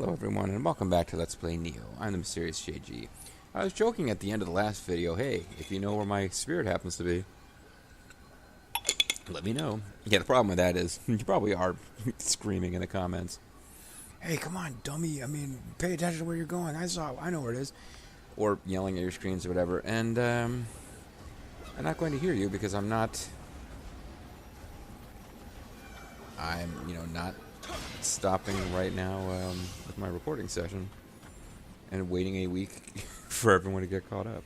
Hello everyone and welcome back to Let's Play Nioh. I'm the Mysterious JG. I was joking at the end of the last video, hey, if you know where my spirit happens to be, let me know. Yeah, the problem with that is, you probably are screaming in the comments, hey, come on, dummy, pay attention to where you're going, I know where it is. Or yelling at your screens or whatever, and I'm not going to hear you because I'm not stopping right now with my recording session and waiting a week for everyone to get caught up.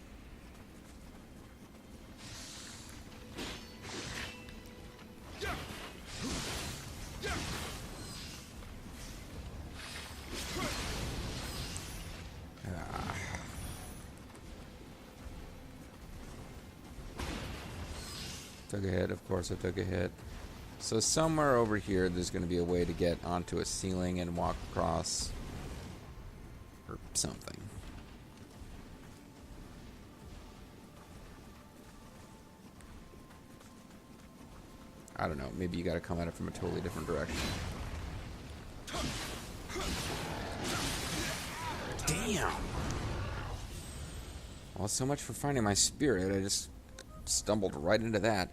Took a hit, of course I took a hit. So somewhere over here there's going to be a way to get onto a ceiling and walk across or something. I don't know, maybe you got to come at it from a totally different direction. Damn! Well, so much for finding my spirit. I just stumbled right into that.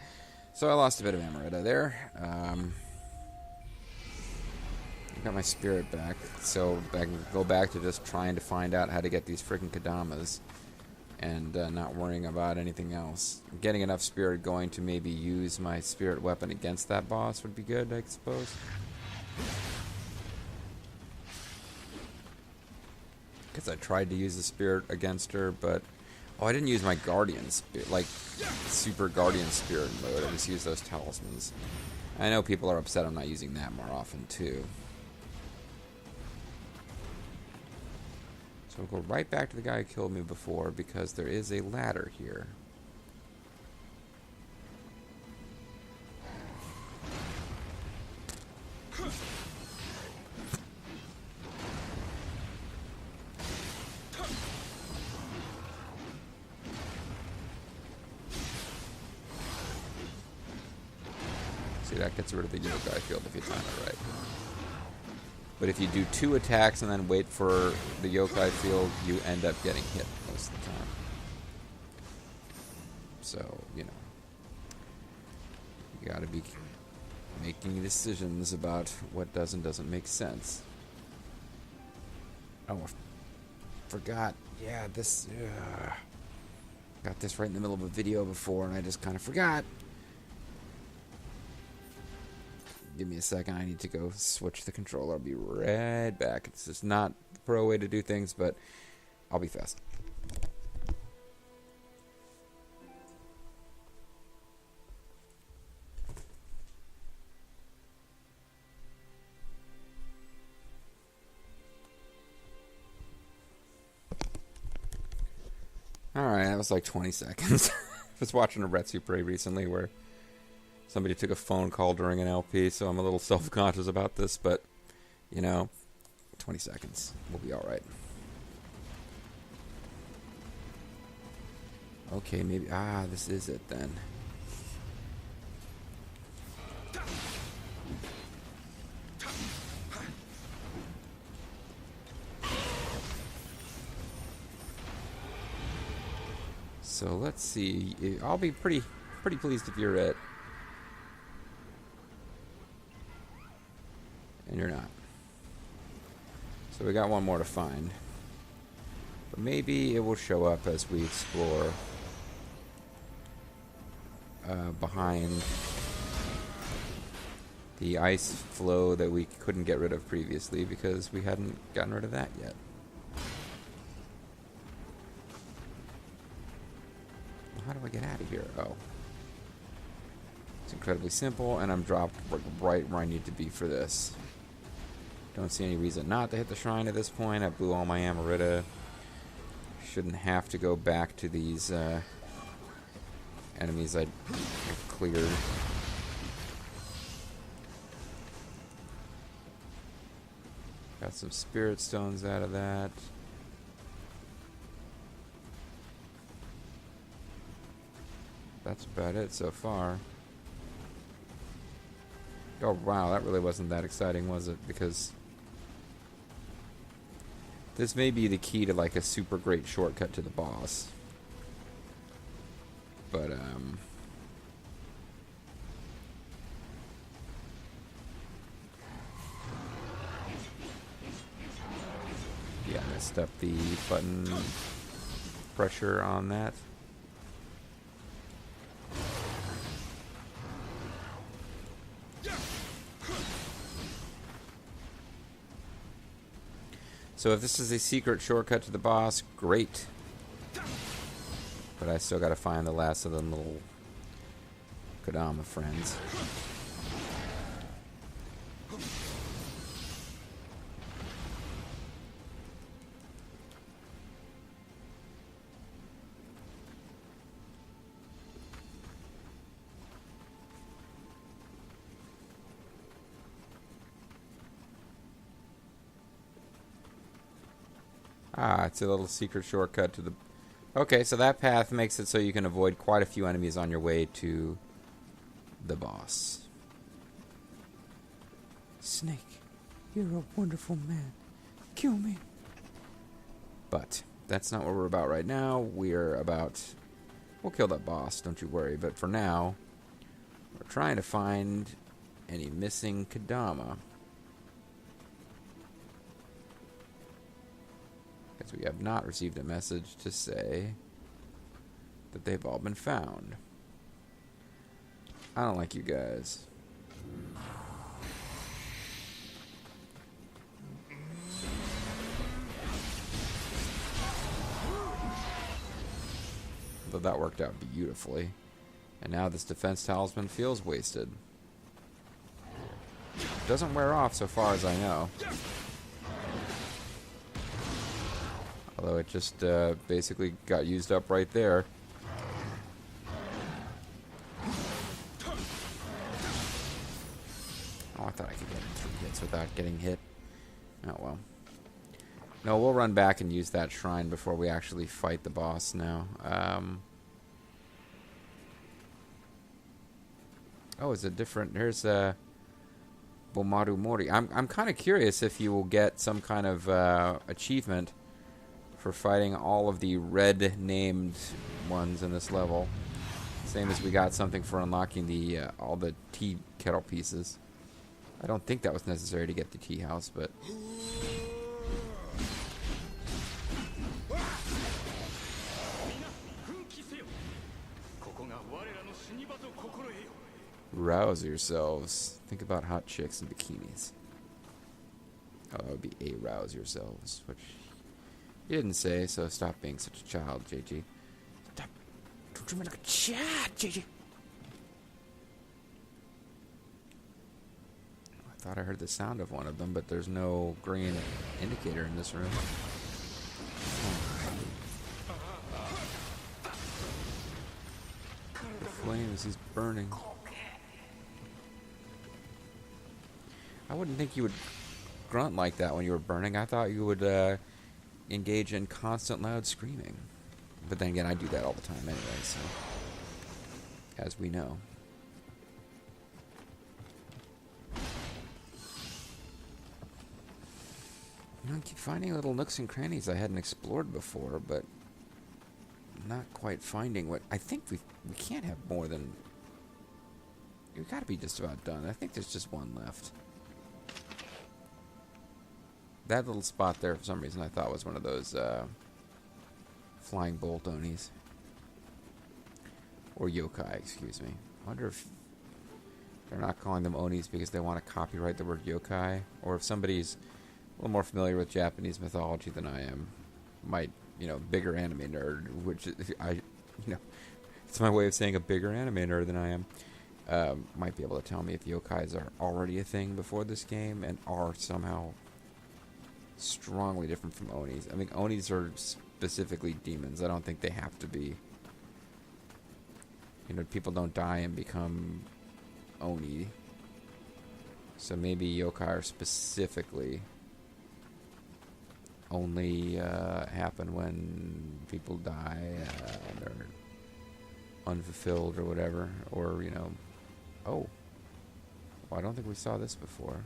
So I lost a bit of Amarita there. I got my spirit back, so I can go back to just trying to find out how to get these freaking Kadamas and not worrying about anything else. Getting enough spirit going to maybe use my spirit weapon against that boss would be good, I suppose. Because I tried to use the spirit against her, but oh, I didn't use my Guardian Spirit, like Super Guardian Spirit mode. I just used those talismans. I know people are upset I'm not using that more often, too. So we'll go right back to the guy who killed me before, because there is a ladder here. See, that gets rid of the yokai field if you time it right. But if you do 2 attacks and then wait for the yokai field, you end up getting hit most of the time. So, you know, you gotta be making decisions about what does and doesn't make sense. Oh, I forgot. Yeah, this... got this right in the middle of a video before and I just kind of forgot. Give me a second, I need to go switch the controller. I'll be right back. It's just not the pro way to do things, but I'll be fast. Alright, that was like 20 seconds. I was watching a Retsu Prey recently where somebody took a phone call during an LP, so I'm a little self-conscious about this, but, you know, 20 seconds. We'll be alright. Okay, maybe... Ah, this is it then. So let's see. I'll be pretty pleased if you're it. And you're not. So we got one more to find. But maybe it will show up as we explore behind the ice flow that we couldn't get rid of previously because we hadn't gotten rid of that yet. How do I get out of here? Oh. It's incredibly simple, and I'm dropped right where I need to be for this. Don't see any reason not to hit the shrine at this point. I blew all my Amarita. Shouldn't have to go back to these enemies I cleared. Got some spirit stones out of that. That's about it so far. Oh wow, that really wasn't that exciting, was it? Because This may be the key to like a super great shortcut to the boss. But, yeah, messed up the button pressure on that. So if this is a secret shortcut to the boss, great. But I still gotta find the last of them little Kodama friends. Ah, it's a little secret shortcut to the... Okay, so that path makes it so you can avoid quite a few enemies on your way to the boss. Snake, you're a wonderful man. Kill me. But that's not what we're about right now. We're about... We'll kill that boss, don't you worry. But for now, we're trying to find any missing Kodama. Because we have not received a message to say that they've all been found. I don't like you guys. But that worked out beautifully. And now this defense talisman feels wasted. Doesn't wear off so far as I know. Although it just basically got used up right there. Oh, I thought I could get 3 hits without getting hit. Oh well. No, we'll run back and use that shrine before we actually fight the boss now. Oh, it's a different... Here's Bomaru Mori. I'm kind of curious if you will get some kind of achievement for fighting all of the red named ones in this level. Same as we got something for unlocking the all the tea kettle pieces. I don't think that was necessary to get the tea house, but... Rouse yourselves. Think about hot chicks in bikinis. Oh, that would be arouse yourselves, which you didn't say, so stop being such a child, JG. Stop. Don't treat me like a child, JG. I thought I heard the sound of one of them, but there's no green indicator in this room. The flames, he's burning. I wouldn't think you would grunt like that when you were burning. I thought you would engage in constant loud screaming. But then again, I do that all the time anyway, so... As we know. You know, I keep finding little nooks and crannies I hadn't explored before, but... not quite finding what... I think we can't have more than... We've got to be just about done. I think there's just one left. That little spot there, for some reason, I thought was one of those flying bolt Onis. Or yokai, excuse me. I wonder if they're not calling them Onis because they want to copyright the word yokai. Or if somebody's a little more familiar with Japanese mythology than I am. Might, bigger anime nerd, which it's my way of saying a bigger anime nerd than I am. Might be able to tell me if yokais are already a thing before this game and are somehow strongly different from Onis. I mean, Onis are specifically demons. I don't think they have to be. People don't die and become Oni. So maybe yokai are specifically only happen when people die, they're unfulfilled or whatever. Or, oh. Well, I don't think we saw this before.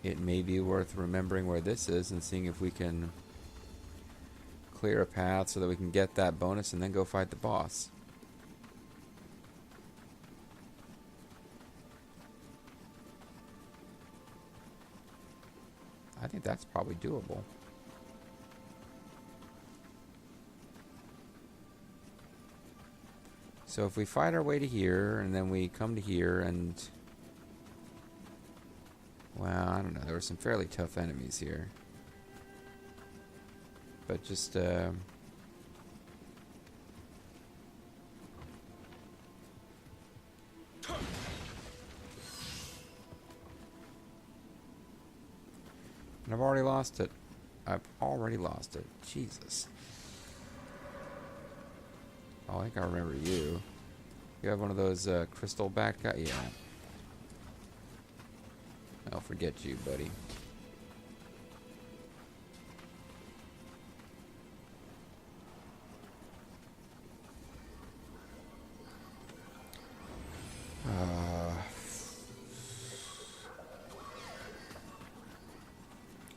it may be worth remembering where this is and seeing if we can clear a path so that we can get that bonus and then go fight the boss. I think that's probably doable. So if we fight our way to here, and then we come to here, and... well, I don't know. There were some fairly tough enemies here. But just, I've already lost it. I've already lost it. Jesus. Oh, I think I remember you. You have one of those crystal back guys? Yeah. I'll forget you, buddy.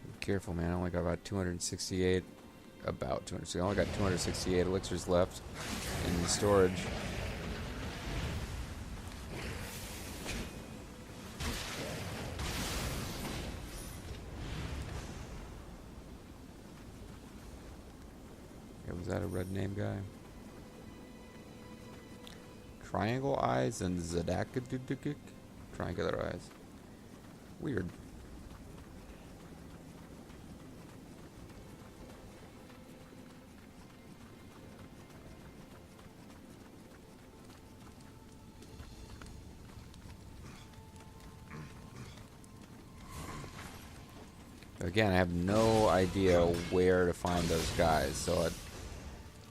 Be careful, man. I only got about 268. About 260. I only got 268 elixirs left in the storage. Okay, was that a red name guy? Triangle eyes and Zadakadudukik? Triangular eyes. Weird. Again, I have no idea where to find those guys, so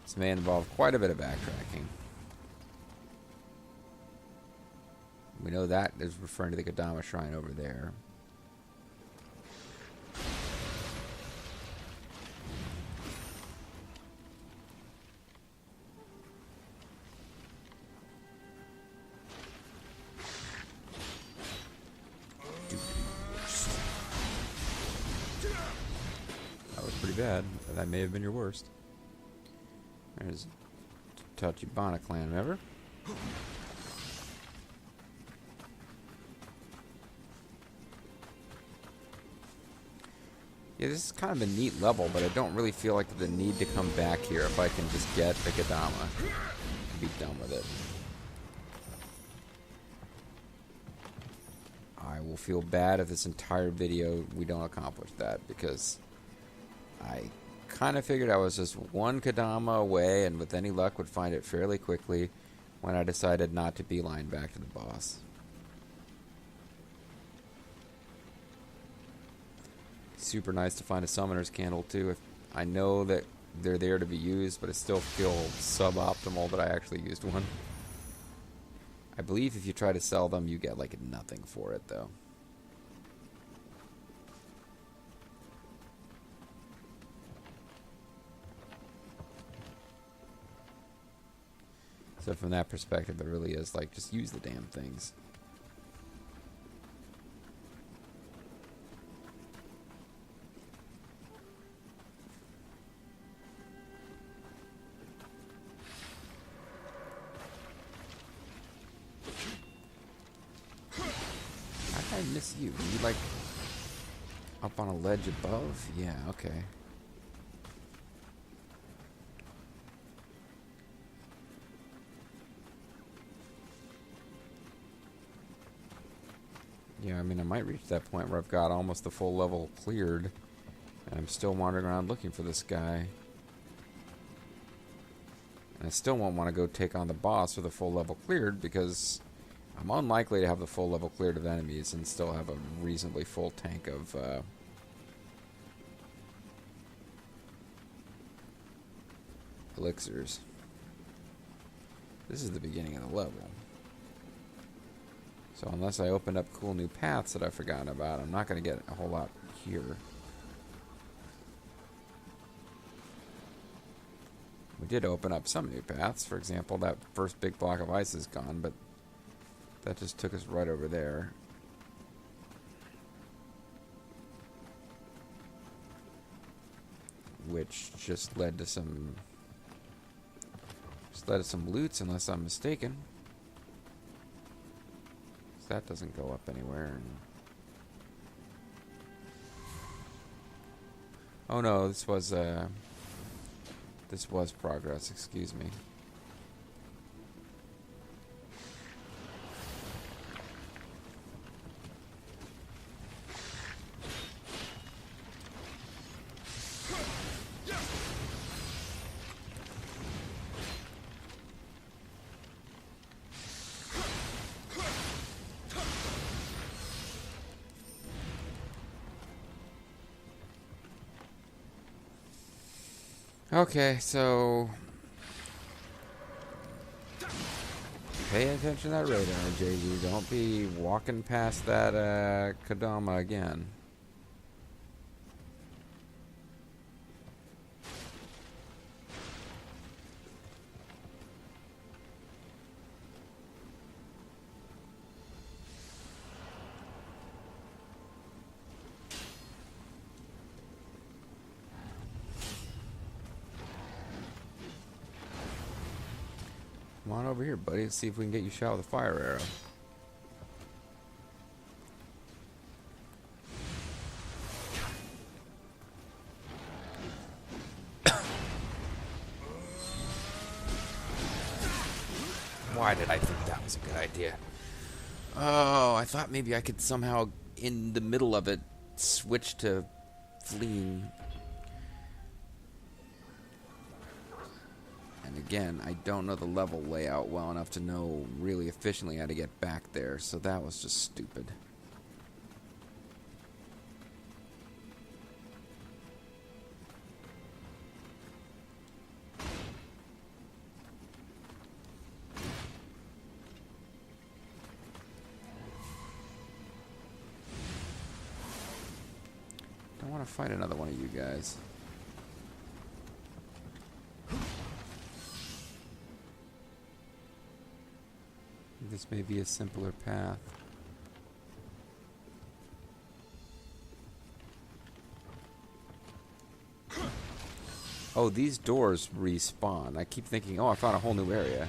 this may involve quite a bit of backtracking. We know that is referring to the Kodama Shrine over there. Bad. That may have been your worst. There's Tachibana clan, remember? Yeah, this is kind of a neat level, but I don't really feel like the need to come back here if I can just get the Kodama and be done with it. I will feel bad if this entire video we don't accomplish that, because I kind of figured I was just one Kodama away and with any luck would find it fairly quickly when I decided not to beeline back to the boss. Super nice to find a summoner's candle too. If I know that they're there to be used, but I still feel suboptimal that I actually used one. I believe if you try to sell them, you get like nothing for it though. So from that perspective, it really is like, just use the damn things. How did I miss you? Were you like up on a ledge above? Yeah, okay. Yeah, I mean, I might reach that point where I've got almost the full level cleared, and I'm still wandering around looking for this guy. And I still won't want to go take on the boss with a full level cleared, because I'm unlikely to have the full level cleared of enemies and still have a reasonably full tank of elixirs. This is the beginning of the level. So unless I opened up cool new paths that I've forgotten about, I'm not going to get a whole lot here. We did open up some new paths. For example, that first big block of ice is gone, but that just took us right over there. which just led to some loots, unless I'm mistaken. So that doesn't go up anywhere. Oh no, this was progress. Excuse me. Okay, so pay attention to that radar, JD. Don't be walking past that Kodama again. Come on over here, buddy. Let's see if we can get you shot with a fire arrow. Why did I think that was a good idea? Oh, I thought maybe I could somehow, in the middle of it, switch to fleeing. And again, I don't know the level layout well enough to know really efficiently how to get back there, so that was just stupid. Don't want to fight another one of you guys. This may be a simpler path. Oh, these doors respawn. I keep thinking, oh, I found a whole new area.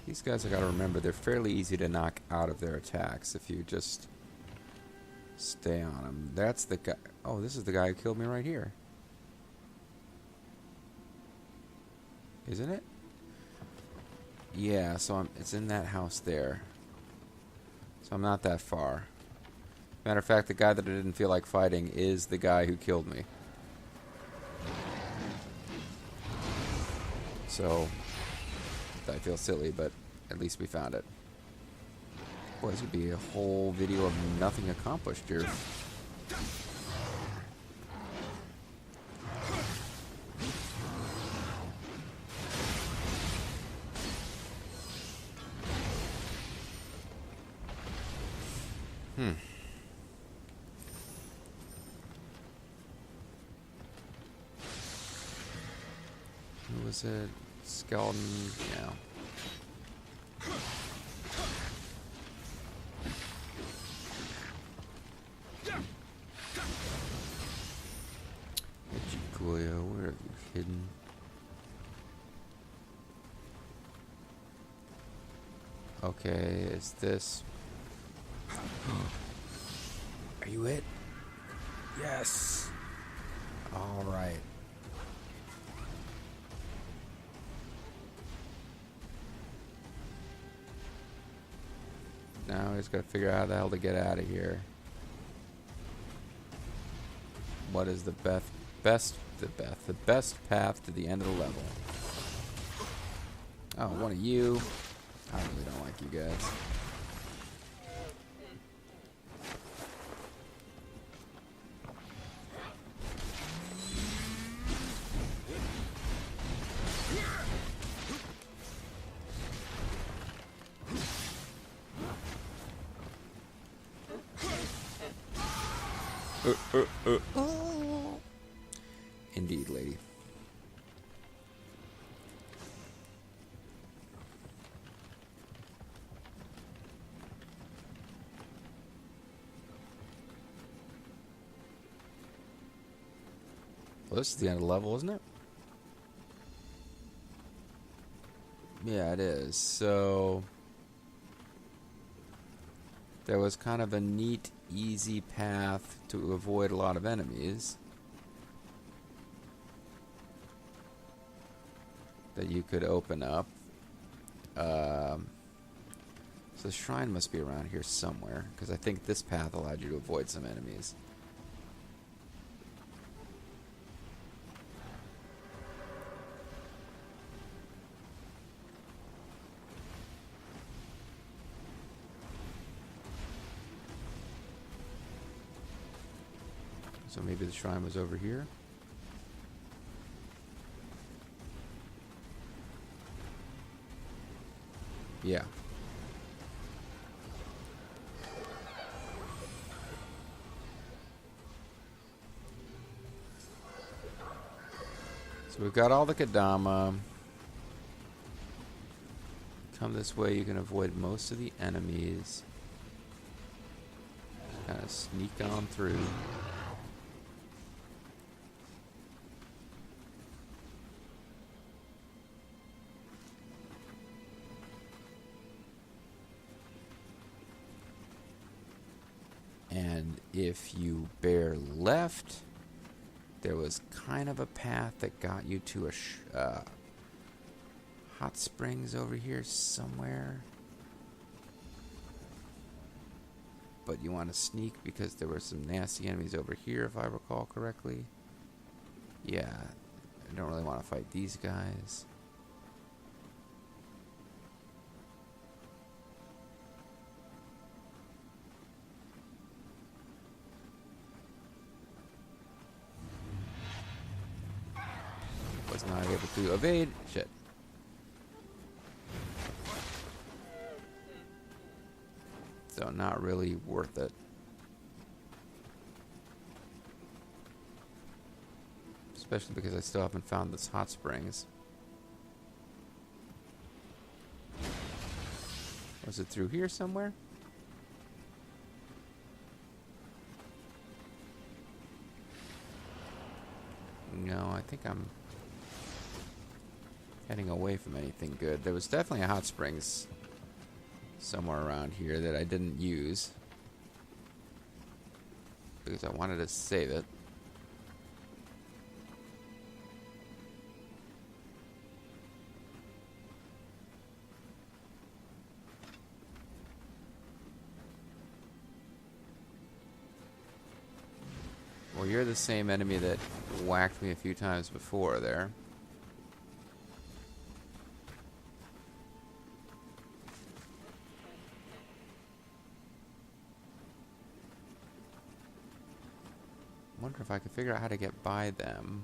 These guys, I gotta remember, they're fairly easy to knock out of their attacks if you just stay on them. That's the guy. Oh, this is the guy who killed me right here. Isn't it? Yeah, so it's in that house there. So I'm not that far. Matter of fact, the guy that I didn't feel like fighting is the guy who killed me. So I feel silly, but at least we found it. Boy, this would be a whole video of nothing accomplished here. Who was it? Skeleton? Yeah. Ichikoya, where have you hidden? Okay, is this... Are you it? Yes! Alright. Now we just gotta figure out how the hell to get out of here. What is the best path to the end of the level? Oh, one of you. I really don't like you guys. Indeed, lady. Well, this is the end of the level, isn't it? Yeah, it is. So there was kind of a neat, easy path to avoid a lot of enemies that you could open up. So the shrine must be around here somewhere, because I think this path allowed you to avoid some enemies. So maybe the shrine was over here. Yeah. So we've got all the Kadama. Come this way, you can avoid most of the enemies. Kind of sneak on through. And if you bear left, there was kind of a path that got you to a hot springs over here somewhere. But you want to sneak because there were some nasty enemies over here, if I recall correctly. Yeah, I don't really want to fight these guys. Was not able to evade. Shit. So not really worth it. Especially because I still haven't found this hot springs. Was it through here somewhere? No, I think I'm heading away from anything good. There was definitely a hot springs somewhere around here that I didn't use because I wanted to save it. Well, you're the same enemy that whacked me a few times before there. Wonder if I could figure out how to get by them.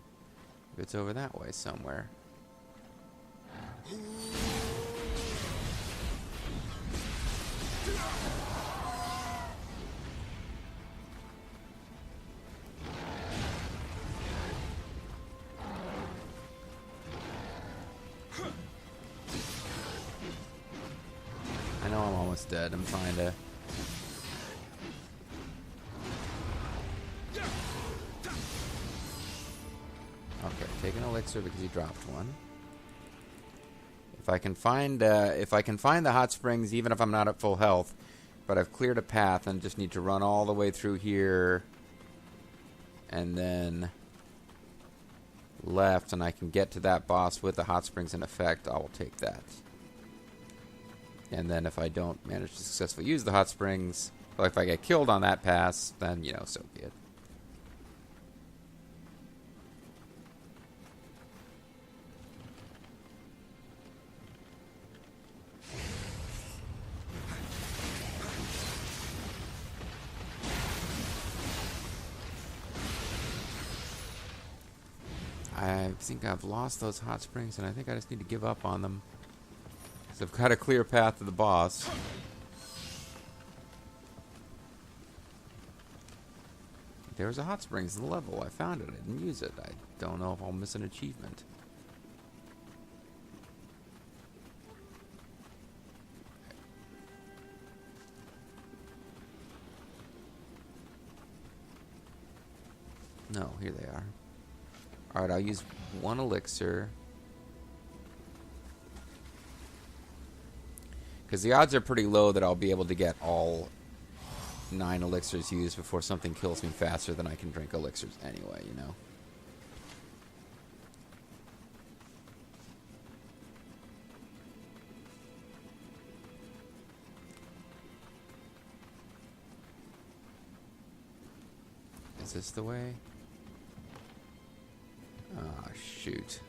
If it's over that way somewhere. I know I'm almost dead. I'm trying to... Okay, take an elixir because he dropped one. If I can find the hot springs, even if I'm not at full health, but I've cleared a path and just need to run all the way through here, and then left, and I can get to that boss with the hot springs in effect, I will take that. And then if I don't manage to successfully use the hot springs, well, if I get killed on that pass, then, you know, so be it. I think I've lost those hot springs, and I think I just need to give up on them. Because I've got a clear path to the boss. There's a hot springs in the level. I found it. I didn't use it. I don't know if I'll miss an achievement. No, here they are. Alright, I'll use one elixir. Because the odds are pretty low that I'll be able to get all 9 elixirs used before something kills me faster than I can drink elixirs anyway, you know? Is this the way? Ah, shoot.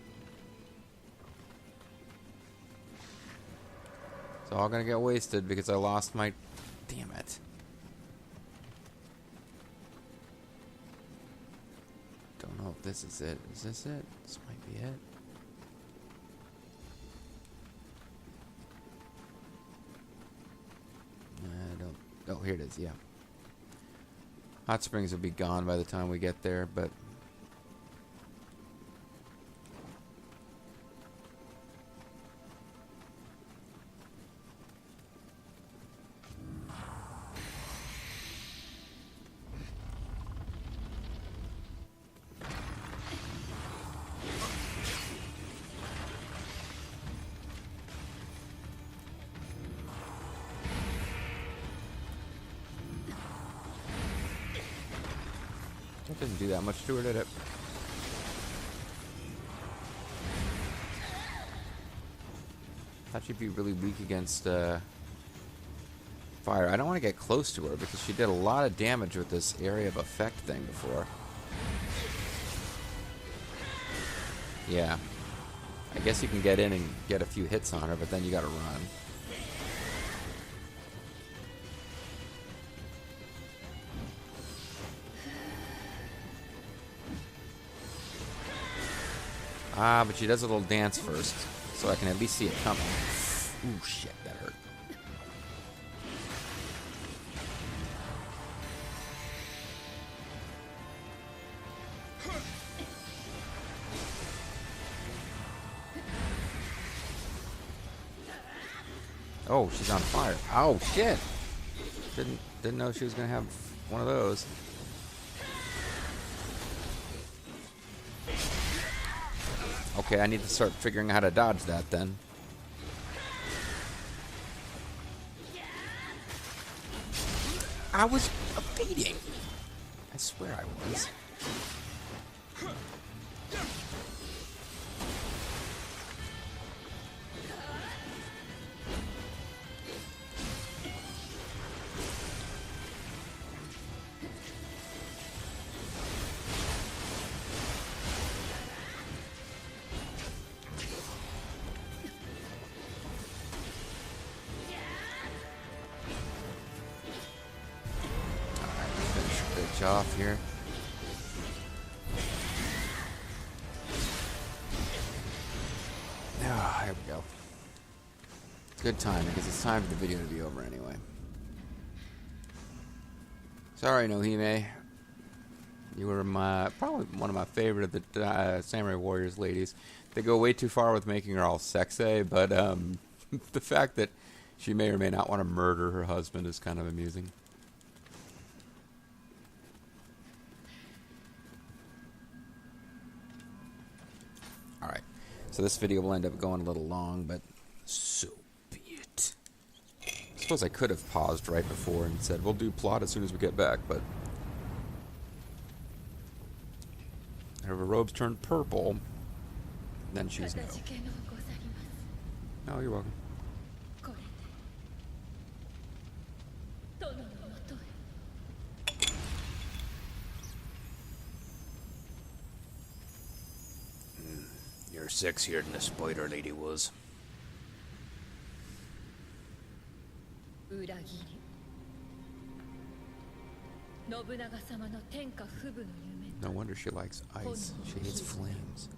It's all gonna get wasted because I lost my... Damn it. Don't know if this is it. Is this it? This might be it. I don't... Oh, here it is, yeah. Hot springs will be gone by the time we get there, but... That didn't do that much to her, did it? Thought she'd be really weak against fire. I don't want to get close to her because she did a lot of damage with this area of effect thing before. Yeah. I guess you can get in and get a few hits on her, but then you gotta run. Ah, but she does a little dance first, so I can at least see it coming. Ooh, shit, that hurt. Oh, she's on fire. Oh, shit! Didn't know she was gonna have one of those. Okay, I need to start figuring out how to dodge that then. I was evading. I swear I was. Off here. Ah, here we go. Good time because it's time for the video to be over anyway. Sorry, Nohime. You were probably one of my favorite of the Samurai Warriors ladies. They go way too far with making her all sexy, but the fact that she may or may not want to murder her husband is kind of amusing. Alright, so this video will end up going a little long, but so be it. I suppose I could have paused right before and said, we'll do plot as soon as we get back, but... Her robes turned purple, then she's no. No, you're welcome. You're sexier than the spider lady was. No wonder she likes ice. She hates flames.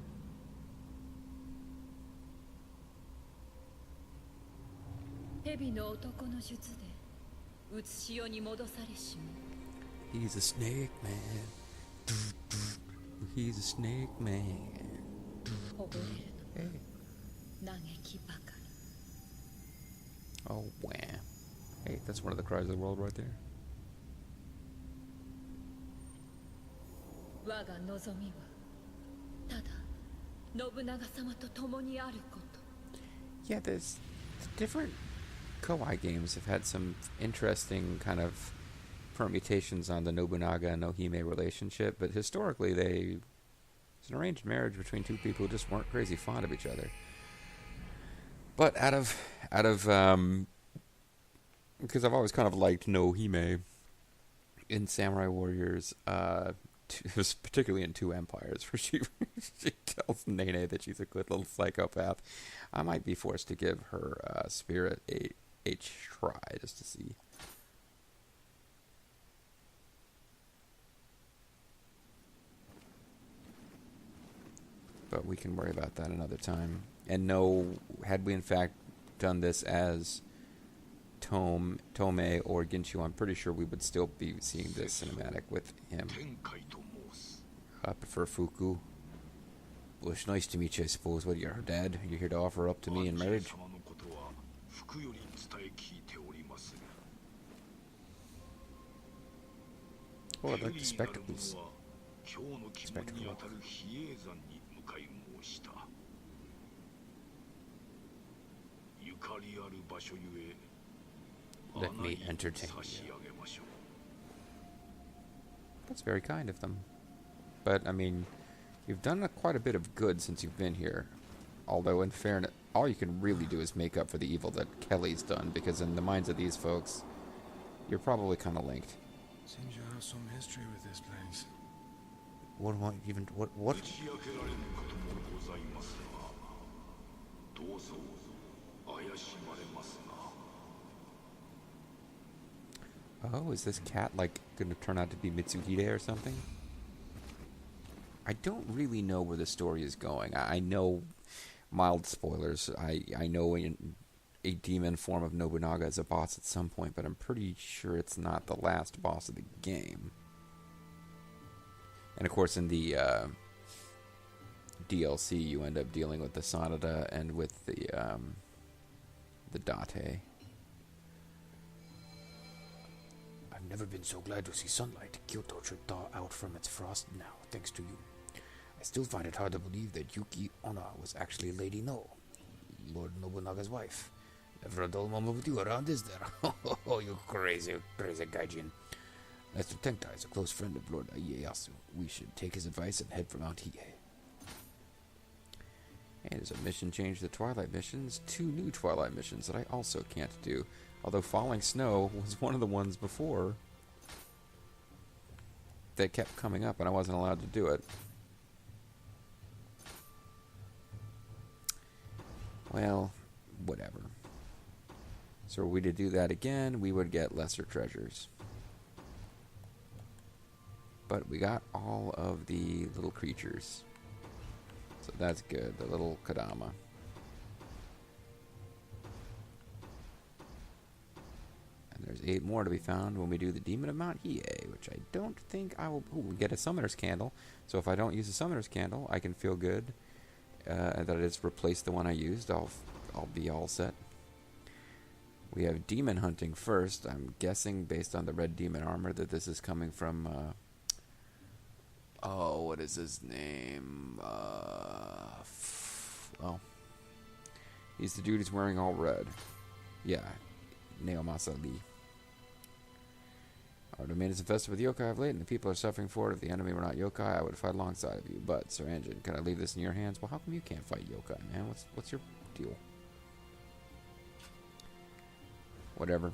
He's a snake man. He's a snake man. Hey. Oh, wham. Hey, that's one of the cries of the world right there. Yeah, there's different Koei games have had some interesting kind of permutations on the Nobunaga and Ohime relationship, but historically it's an arranged marriage between two people who just weren't crazy fond of each other. But out of because I've always kind of liked Nohime in Samurai Warriors, particularly in Two Empires, where she tells Nene that she's a good little psychopath. I might be forced to give her Spirit a try just to see. But we can worry about that another time. And no, had we in fact done this as Tomei or Ginchu, I'm pretty sure we would still be seeing this cinematic with him. I prefer Fuku. Well, it's nice to meet you, I suppose. What, you're her dad? You're here to offer up to me in marriage? Oh, I'd like the spectacles. Spectacle. Let me entertain you. That's very kind of them. But, I mean, you've done quite a bit of good since you've been here. Although, in fairness, all you can really do is make up for the evil that Kelly's done, because in the minds of these folks, you're probably kind of linked. Seems you have some history with this place. What am I even... What? Oh, is this cat, like, going to turn out to be Mitsuhide or something? I don't really know where the story is going. I know, mild spoilers, I know a demon form of Nobunaga is a boss at some point, but I'm pretty sure it's not the last boss of the game. And of course, in the DLC, you end up dealing with the Sanada and with the Date. I've never been so glad to see sunlight. Kyoto should thaw out from its frost now, thanks to you. I still find it hard to believe that Yuki Onna was actually Lady No, Lord Nobunaga's wife. Never a dull moment with you around, is there? Oh, you crazy gaijin. Master Tenkai is a close friend of Lord Ieyasu. We should take his advice and head for Mount Hiei. And there's a mission change to the Twilight missions. 2 new Twilight missions that I also can't do. Although Falling Snow was one of the ones before that kept coming up and I wasn't allowed to do it. Well, whatever. So were we to do that again, we would get lesser treasures. But we got all of the little creatures. So that's good, the little Kadama. And there's 8 more to be found when we do the Demon of Mount Hiei, which I don't think I will... Ooh, we get a Summoner's Candle. So if I don't use a Summoner's Candle, I can feel good that it's replaced the one I used. I'll be all set. We have Demon Hunting first. I'm guessing, based on the red demon armor, that this is coming from... oh, what is his name? Oh. He's the dude who's wearing all red. Yeah. Nioh Lee. Our domain is infested with yokai of late, and the people are suffering for it. If the enemy were not yokai, I would fight alongside of you. But, Sir Anjin, can I leave this in your hands? Well, how come you can't fight yokai, man? What's your deal? Whatever.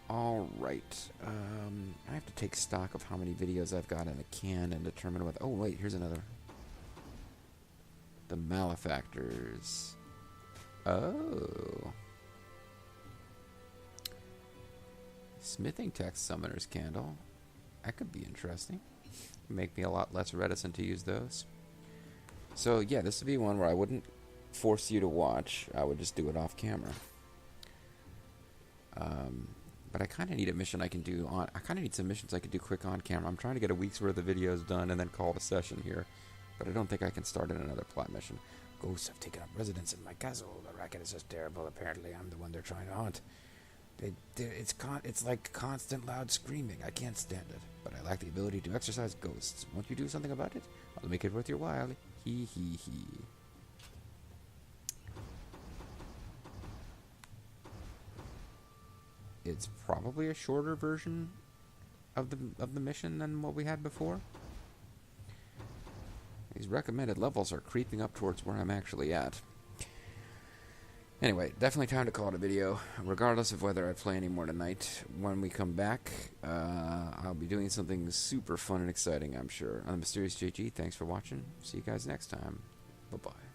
Alright. I have to take stock of how many videos I've got in the can and determine whether... Oh, wait, here's another. The Malefactors. Oh. Smithing text Summoner's Candle. That could be interesting. Make me a lot less reticent to use those. So, yeah, this would be one where I wouldn't force you to watch. I would just do it off camera. But I kind of need a mission I can do on... I kind of need some missions I can do quick on camera. I'm trying to get a week's worth of videos done and then call it a session here. But I don't think I can start in another plot mission. Ghosts have taken up residence in my castle. The racket is just terrible. Apparently, I'm the one they're trying to haunt. It's like constant loud screaming. I can't stand it. But I lack the ability to exorcise ghosts. Won't you do something about it? I'll make it worth your while. Hee hee hee. It's probably a shorter version of the mission than what we had before. These recommended levels are creeping up towards where I'm actually at. Anyway, definitely time to call it a video, regardless of whether I play any more tonight. When we come back, I'll be doing something super fun and exciting, I'm sure. I'm the Mysterious JG. Thanks for watching. See you guys next time. Bye-bye.